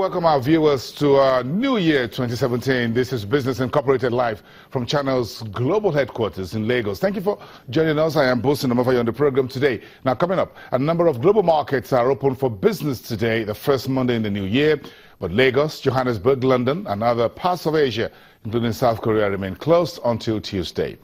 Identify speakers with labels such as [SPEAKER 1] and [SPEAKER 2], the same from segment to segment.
[SPEAKER 1] welcome our viewers to our New Year 2017. This is Business Incorporated live from Channel's global headquarters in Lagos. Thank you for joining us. I am Bosin Omofayo on the program today. Now, coming up, a number of global markets are open for business today, the first Monday in the new year. But Lagos, Johannesburg, London, and other parts of Asia, including South Korea, remain closed until Tuesday.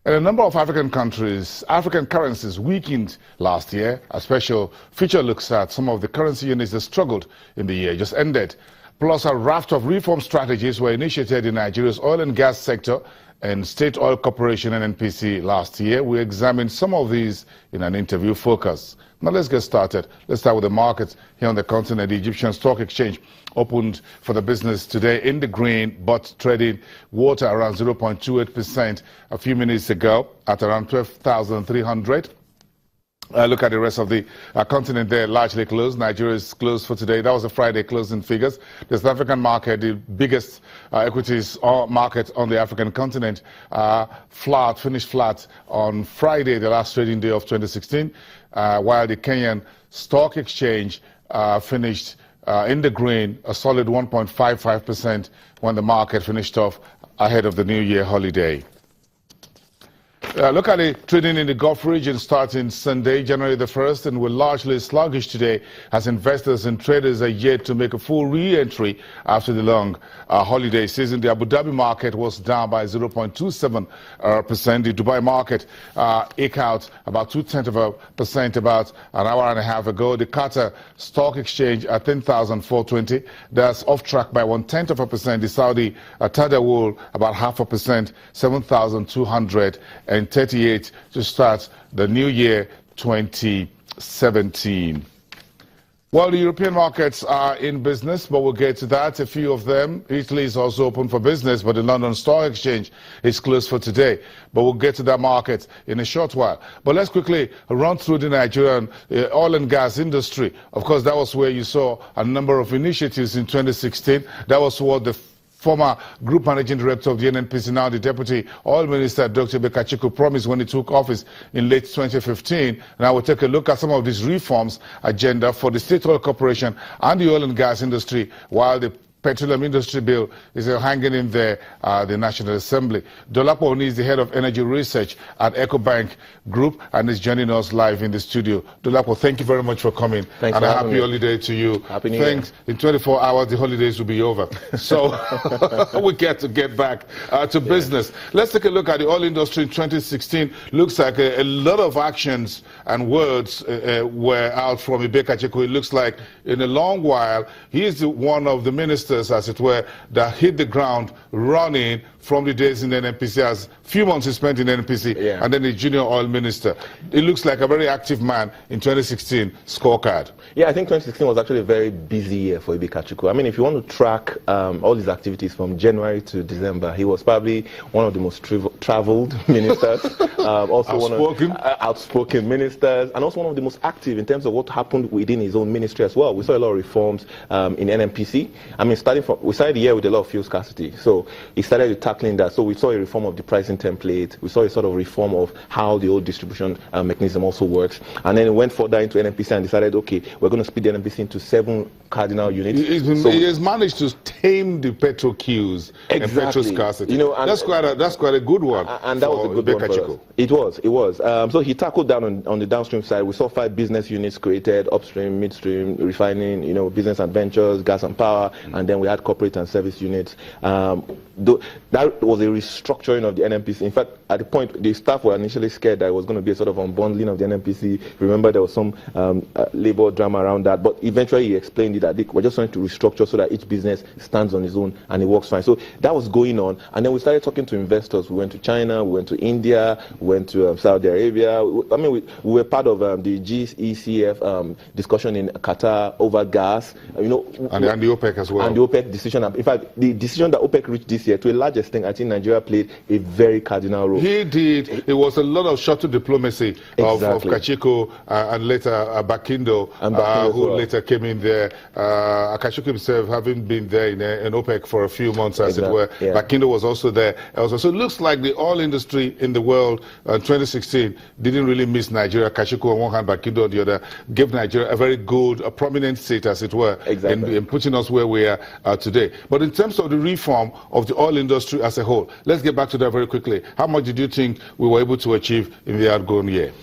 [SPEAKER 1] In a number of African countries, African currencies weakened last year. A special feature looks at some of the currency units that struggled in the year just ended. Plus, a raft of reform strategies were initiated in Nigeria's oil and gas sector and State Oil Corporation NNPC last year. We examined some of these in an interview focus. Now let's get started. Let's start with the markets here on the continent. The Egyptian Stock Exchange opened for the business today in the green, but trading water around 0.28% a few minutes ago at around 12,300. Look at the rest of the continent there, largely closed. Nigeria is closed for today. That was the Friday closing figures. The South African market, the biggest equities market on the African continent, finished flat on Friday, the last trading day of 2016, while the Kenyan Stock Exchange finished in the green, a solid 1.55% when the market finished off ahead of the New Year holiday. Look at the trading in the Gulf region starting Sunday, January the 1st, and we're largely sluggish today as investors and traders are yet to make a full re-entry after the long holiday season. The Abu Dhabi market was down by 0.27%. The Dubai market eked out about 0.2% about an hour and a half ago. The Qatar Stock Exchange at 10,420. That's off track by 0.1%. The Saudi Tadawul about 0.5%, 7,238 to start the new year 2017. Well, the European markets are in business, but we'll get to that. A few of them. Italy is also open for business, but the London Stock Exchange is closed for today. But we'll get to that market in a short while. But let's quickly run through the Nigerian oil and gas industry. Of course, that was where you saw a number of initiatives in 2016. That was what the former Group Managing Director of the NNPC, now the Deputy Oil Minister, Dr. Bekachiku, promised when he took office in late 2015. Now we'll take a look at some of these reforms agenda for the State Oil Corporation and the oil and gas industry, while the Petroleum Industry Bill is hanging in there, the National Assembly. DOLAPO is the head of energy research at Ecobank Group and is joining us live in the studio. DOLAPO, thank you very much for coming.
[SPEAKER 2] Thanks
[SPEAKER 1] and
[SPEAKER 2] for
[SPEAKER 1] a happy holiday to you.
[SPEAKER 2] Happy New Year.
[SPEAKER 1] In 24 hours, the holidays will be over. So we get back to business. Let's take a look at the oil industry in 2016. Looks like a lot of actions and words were out from Bekachiku. It looks like in a long while, he is one of the ministers, as it were, that hit the ground running from the days in the NNPC, as few months he spent in the NNPC, and then the junior oil minister. It looks like a very active man in 2016 scorecard.
[SPEAKER 2] Yeah, I think 2016 was actually a very busy year for Bekachiku. I mean, if you want to track all his activities from January to December, he was probably one of the most traveled ministers, also
[SPEAKER 1] outspoken.
[SPEAKER 2] One of outspoken ministers, and also one of the most active in terms of what happened within his own ministry as well. We saw a lot of reforms in NNPC. I mean, we started the year with a lot of fuel scarcity, so he started tackling that. So we saw a reform of the pricing template. We saw a sort of reform of how the old distribution mechanism also works. And then it went further into NNPC and decided, okay, we're going to split the NNPC into 7 cardinal units.
[SPEAKER 1] He has managed to tame the petrol queues and petrol scarcity. You know, and that's quite a good one.
[SPEAKER 2] And that was a good one for us. It was. So he tackled down on the downstream side. We saw 5 business units created: upstream, midstream, refining, business and ventures, gas and power, and then we had corporate and service units. That was a restructuring of the NNPC. In fact, at the point, the staff were initially scared that it was going to be a sort of unbundling of the NNPC. Remember, there was some labor drama around that, but eventually he explained it that we're just trying to restructure so that each business stands on its own and it works fine. So that was going on, and then we started talking to investors. We went to China, we went to India, we went to Saudi Arabia. I mean, we were part of the GECF discussion in Qatar over gas. And
[SPEAKER 1] the OPEC as well.
[SPEAKER 2] And the OPEC decision. In fact, the decision that OPEC reached this year, to a large extent, thing, I think Nigeria played a very cardinal role.
[SPEAKER 1] He did. It was a lot of shuttle diplomacy of Kachiko and later Bakindo, who later came in there. Kachiko himself, having been there in OPEC for a few months, as it were. Yeah. Bakindo was also there. Also, so it looks like the oil industry in the world in 2016 didn't really miss Nigeria. Kachiko on one hand, Bakindo on the other, gave Nigeria a very good, a prominent seat, as it were, in putting us where we are today. But in terms of the reform of the oil industry as a whole, let's get back to that very quickly. How much did you think we were able to achieve in the outgoing year?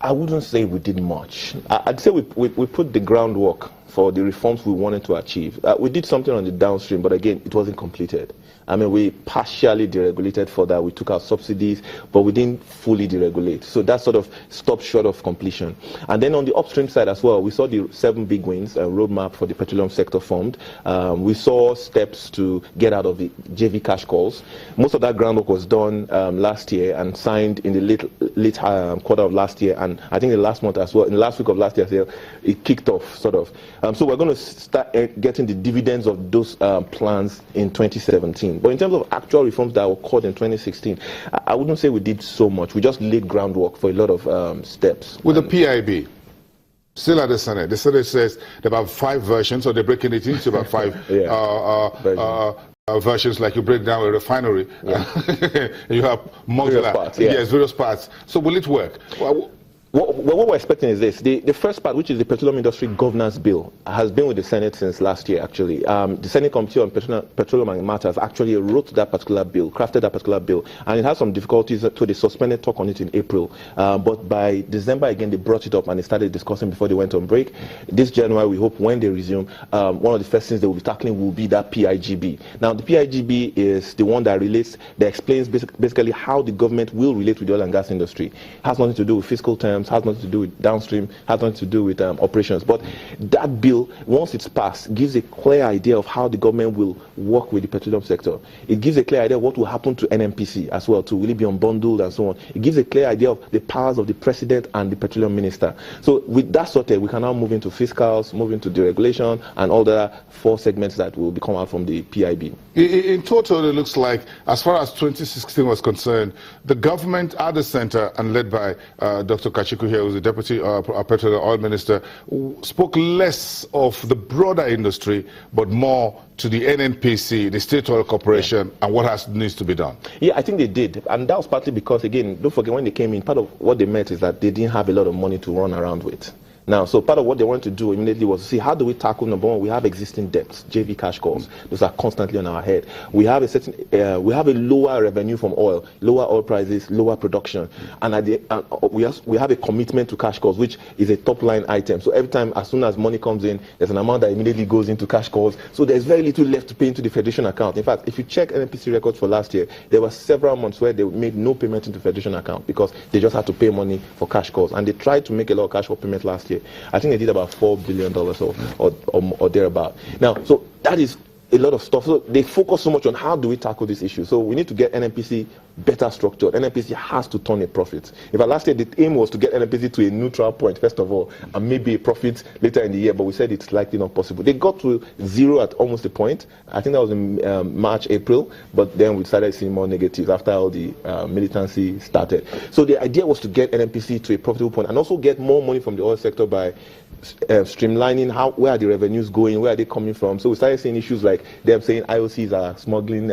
[SPEAKER 2] I wouldn't say we did much. I'd say we put the groundwork for the reforms we wanted to achieve. We did something on the downstream, but again, it wasn't completed. I mean, we partially deregulated for that. We took out subsidies, but we didn't fully deregulate. So that sort of stopped short of completion. And then on the upstream side as well, we saw the 7 big wins, a roadmap for the petroleum sector formed. We saw steps to get out of the JV cash calls. Most of that groundwork was done last year and signed in the late quarter of last year. And I think the last month as well, in the last week of last year, it kicked off, sort of. So we're going to start getting the dividends of those plans in 2017. But in terms of actual reforms that occurred in 2016, I wouldn't say we did so much. We just laid groundwork for a lot of steps.
[SPEAKER 1] With the PIB, still at the Senate says there are about 5 versions, or they're breaking it into about 5 versions, like you break down a refinery. You have modular, various parts. So will it work?
[SPEAKER 2] What we're expecting is this. The first part, which is the Petroleum Industry Governance Bill, has been with the Senate since last year, actually. The Senate Committee on Petroleum Matters actually wrote that particular bill, crafted that particular bill, and it had some difficulties, so they suspended talk on it in April. But by December, again, they brought it up and they started discussing before they went on break. This January, we hope when they resume, one of the first things they will be tackling will be that PIGB. Now, the PIGB is the one that explains basically how the government will relate with the oil and gas industry. It has nothing to do with fiscal terms, has nothing to do with downstream, has nothing to do with operations. But that bill, once it's passed, gives a clear idea of how the government will work with the petroleum sector. It gives a clear idea of what will happen to NNPC as well, to really be unbundled and so on. It gives a clear idea of the powers of the president and the petroleum minister. So with that sorted, we can now move into fiscals, move into deregulation, and all the 4 segments that will come out from the PIB.
[SPEAKER 1] In total, it looks like, as far as 2016 was concerned, the government at the center, and led by Dr. Kachiko here, who's the Deputy Petroleum Oil Minister, spoke less of the broader industry, but more to the NNPC, the State Oil Corporation, and what needs to be done.
[SPEAKER 2] Yeah, I think they did. And that was partly because, again, don't forget, when they came in, part of what they meant is that they didn't have a lot of money to run around with. Now, so part of what they wanted to do immediately was to see, how do we tackle, number one, we have existing debts, JV cash calls. Those are constantly on our head. We have a lower revenue from oil, lower oil prices, lower production. And we have a commitment to cash calls, which is a top line item. So every time, as soon as money comes in, there's an amount that immediately goes into cash calls. So there's very little left to pay into the Federation account. In fact, if you check NNPC records for last year, there were several months where they made no payment into Federation account because they just had to pay money for cash calls. And they tried to make a lot of cash call payment last year. I think they did about $4 billion or thereabout. Now, so that is a lot of stuff. So they focus so much on how do we tackle this issue. So we need to get NNPC better structured. NNPC has to turn a profit. In fact, last year the aim was to get NNPC to a neutral point, first of all, and maybe a profit later in the year, but we said it's likely not possible. They got to 0 at almost a point. I think that was in March, April, but then we started seeing more negatives after all the militancy started. So the idea was to get NNPC to a profitable point and also get more money from the oil sector by streamlining where are the revenues going, where are they coming from. So we started seeing issues like them saying IOCs are smuggling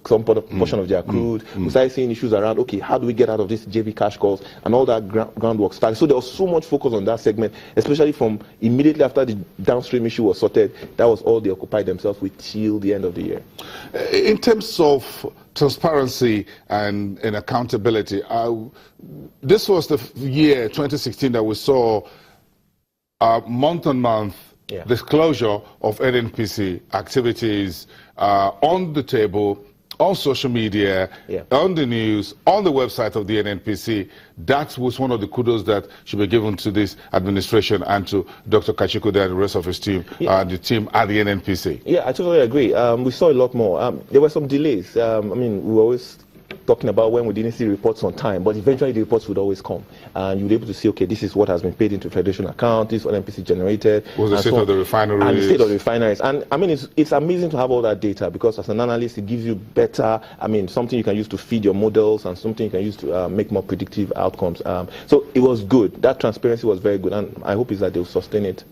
[SPEAKER 2] some portion of their crude. We started seeing issues around, okay, how do we get out of this JV cash calls, and all that groundwork started. So there was so much focus on that segment, especially from immediately after the downstream issue was sorted. That was all they occupied themselves with till the end of the year.
[SPEAKER 1] In terms of transparency and accountability, this was the year 2016 that we saw month-on-month disclosure of NNPC activities on the table, on social media, on the news, on the website of the NNPC. That was one of the kudos that should be given to this administration and to Dr. Kachiko and the rest of his team, the team at the NNPC.
[SPEAKER 2] Yeah, I totally agree. We saw a lot more. There were some delays. I mean, we always talking about when we didn't see reports on time, but eventually the reports would always come. And you'll be able to see, okay, this is what has been paid into Federation account, this is what NNPC generated.
[SPEAKER 1] What's the state of the refineries?
[SPEAKER 2] And the state of the refineries. And I mean, it's amazing to have all that data, because as an analyst, it gives you better, I mean, something you can use to feed your models and something you can use to make more predictive outcomes. So it was good. That transparency was very good. And I hope is that they'll sustain it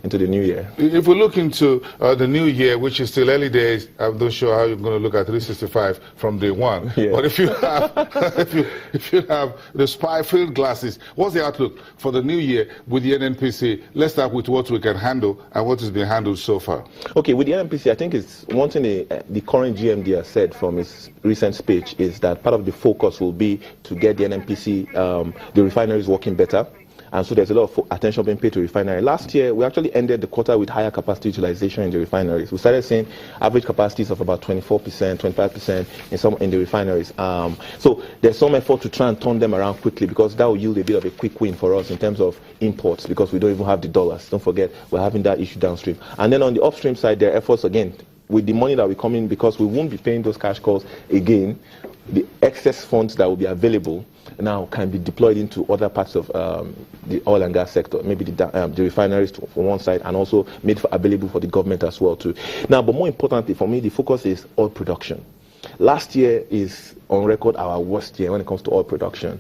[SPEAKER 2] into the new year.
[SPEAKER 1] If we look into the new year, which is still early days, I'm not sure how you're going to look at 365 from day one.
[SPEAKER 2] Yeah.
[SPEAKER 1] But if you have if you have the spy-filled glasses, what's the outlook for the new year with the NNPC? Let's start with what we can handle and what has been handled so far.
[SPEAKER 2] Okay, with the NNPC, I think it's one thing the current GMD has said from his recent speech is that part of the focus will be to get the NNPC, the refineries working better. And so there's a lot of attention being paid to refinery. Last year, we actually ended the quarter with higher capacity utilization in the refineries. We started seeing average capacities of about 24%, 25% in the refineries. So there's some effort to try and turn them around quickly, because that will yield a bit of a quick win for us in terms of imports, because we don't even have the dollars. Don't forget, we're having that issue downstream. And then on the upstream side, there are efforts again with the money that will come in, because we won't be paying those cash calls again. The excess funds that will be available now can be deployed into other parts of the oil and gas sector, maybe the refineries from one side, and also made available for the government as well too. Now, but more importantly for me, the focus is oil production. Last year is on record our worst year when it comes to oil production.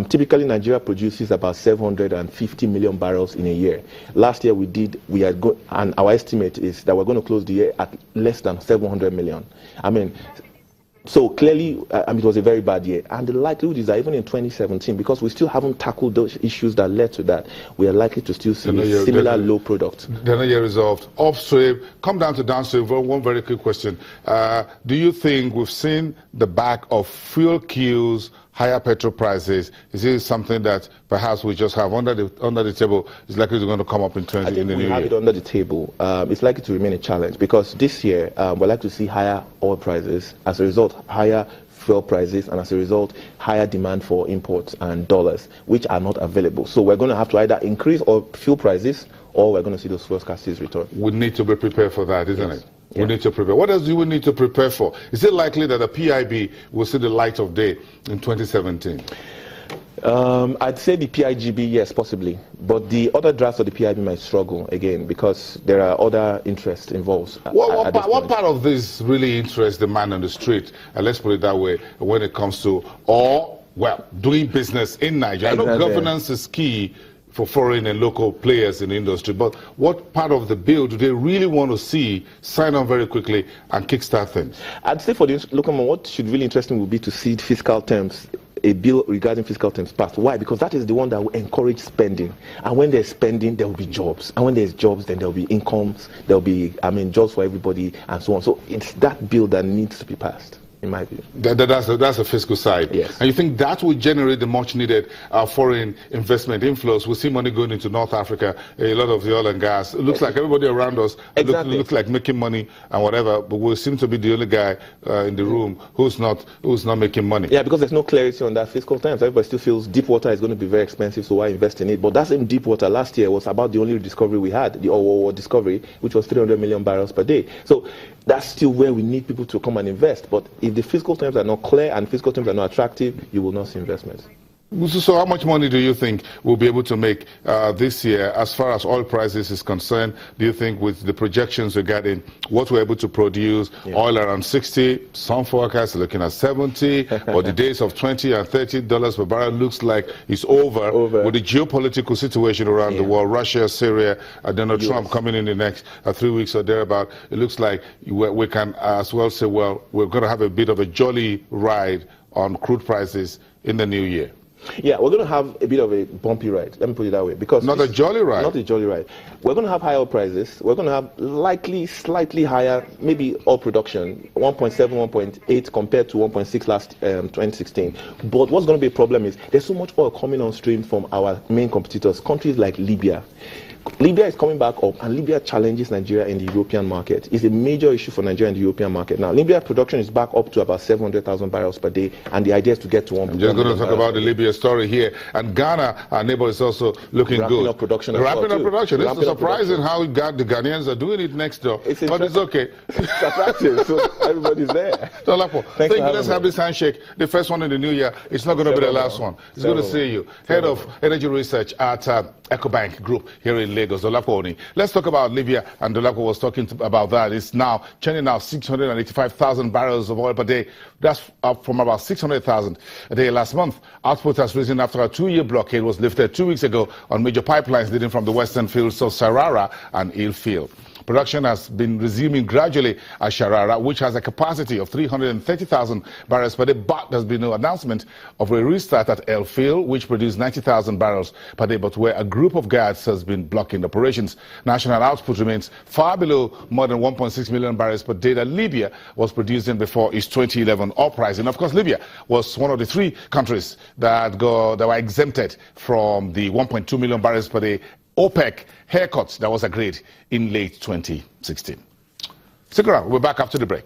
[SPEAKER 2] Typically, Nigeria produces about 750 million barrels in a year. Last year and our estimate is that we're going to close the year at less than 700 million. I mean, so clearly, it was a very bad year. And the likelihood is that even in 2017, because we still haven't tackled those issues that led to that, we are likely to still see similar low product.
[SPEAKER 1] They're not yet resolved. Upstream, come down to downstream. One very quick question. Do you think we've seen the back of fuel queues, higher petrol prices? Is it something that perhaps we just have under the table? Is likely going to come up in the new year?
[SPEAKER 2] We have it under the table. It's likely to remain a challenge, because this year we're likely to see higher oil prices, as a result higher fuel prices, and as a result higher demand for imports and dollars, which are not available. So we're going to have to either increase our fuel prices, or we're going to see those fuel scarcities return.
[SPEAKER 1] We need to be prepared for that, isn't
[SPEAKER 2] Yes.
[SPEAKER 1] it? We need to prepare. What else do we need to prepare for? Is it likely that the PIB will see the light of day in 2017?
[SPEAKER 2] I'd say the PIGB, yes, possibly. But the other drafts of the PIB might struggle again, because there are other interests involved.
[SPEAKER 1] What part of this really interests the man on the street? And let's put it that way, when it comes to doing business in Nigeria. I know governance is key for foreign and local players in the industry, but what part of the bill do they really want to see sign on very quickly and kickstart things?
[SPEAKER 2] I'd say for the local man, what should really interesting would be to see fiscal terms, a bill regarding fiscal terms passed. Why? Because that is the one that will encourage spending. And when there's spending, there will be jobs. And when there's jobs, then there will be incomes, there will be, jobs for everybody, and so on. So it's that bill that needs to be passed, in my view.
[SPEAKER 1] That's the fiscal side.
[SPEAKER 2] Yes.
[SPEAKER 1] And you think that will generate the much needed foreign investment inflows? We see money going into North Africa, a lot of the oil and gas. It looks like everybody around us looks like making money and whatever, but we seem to be the only guy in the room who's not making money.
[SPEAKER 2] Yeah, because there's no clarity on that fiscal terms. Everybody still feels deep water is going to be very expensive, so why invest in it? But that same deep water last year was about the only discovery we had, the oil discovery, which was 300 million barrels per day. So that's still where we need people to come and invest. But if the fiscal terms are not clear and fiscal terms are not attractive, you will not see investments.
[SPEAKER 1] So how much money do you think we'll be able to make this year as far as oil prices is concerned? Do you think with the projections we're getting, what we're able to produce, oil around 60, some forecasts are looking at 70, or the days of $20 and $30 per barrel looks like it's over. With the geopolitical situation around the world, Russia, Syria, Donald Trump coming in the next 3 weeks or thereabout, it looks like we can as well say, well, we're going to have a bit of a jolly ride on crude prices in the new year.
[SPEAKER 2] Yeah, we're going to have a bit of a bumpy ride. Let me put it that way. Because
[SPEAKER 1] not a jolly ride.
[SPEAKER 2] Not a jolly ride. We're going to have higher oil prices. We're going to have likely slightly higher, maybe oil production, 1.7, 1.8 compared to 1.6 last 2016. But what's going to be a problem is there's so much oil coming on stream from our main competitors, countries like Libya. Libya is coming back up, and Libya challenges Nigeria in the European market. It's a major issue for Nigeria in the European market. Now, Libya production is back up to about 700,000 barrels per day, and the idea is to get to 1
[SPEAKER 1] I'm just going to talk about the Libya story here. And Ghana, our neighbor, is also looking
[SPEAKER 2] Ramping
[SPEAKER 1] good.
[SPEAKER 2] Up production.
[SPEAKER 1] Ramping up production. It's
[SPEAKER 2] Ramping up
[SPEAKER 1] surprising
[SPEAKER 2] production.
[SPEAKER 1] how the Ghanaians are doing it next door. But it's okay.
[SPEAKER 2] It's attractive, so everybody's there.
[SPEAKER 1] DOLAPO, thank you. Let's have this handshake. The first one in the new year. It's not going to be the last one. It's good to see you. Head of Energy Research at Ecobank Group here in Lagos, DOLAPO. Let's talk about Libya, and DOLAPO was talking about that. It's now churning out 685,000 barrels of oil per day. That's up from about 600,000 a day last month. Output has risen after a 2-year blockade was lifted 2 weeks ago on major pipelines leading from the western fields of Sarara and Il Field. Production has been resuming gradually at Sharara, which has a capacity of 330,000 barrels per day, but there's been no announcement of a restart at El Field, which produced 90,000 barrels per day, but where a group of guards has been blocking operations. National output remains far below more than 1.6 million barrels per day that Libya was producing before its 2011 uprising. Of course, Libya was one of the 3 countries that were exempted from the 1.2 million barrels per day OPEC haircuts that was agreed in late 2016. Stick around. We're back after the break.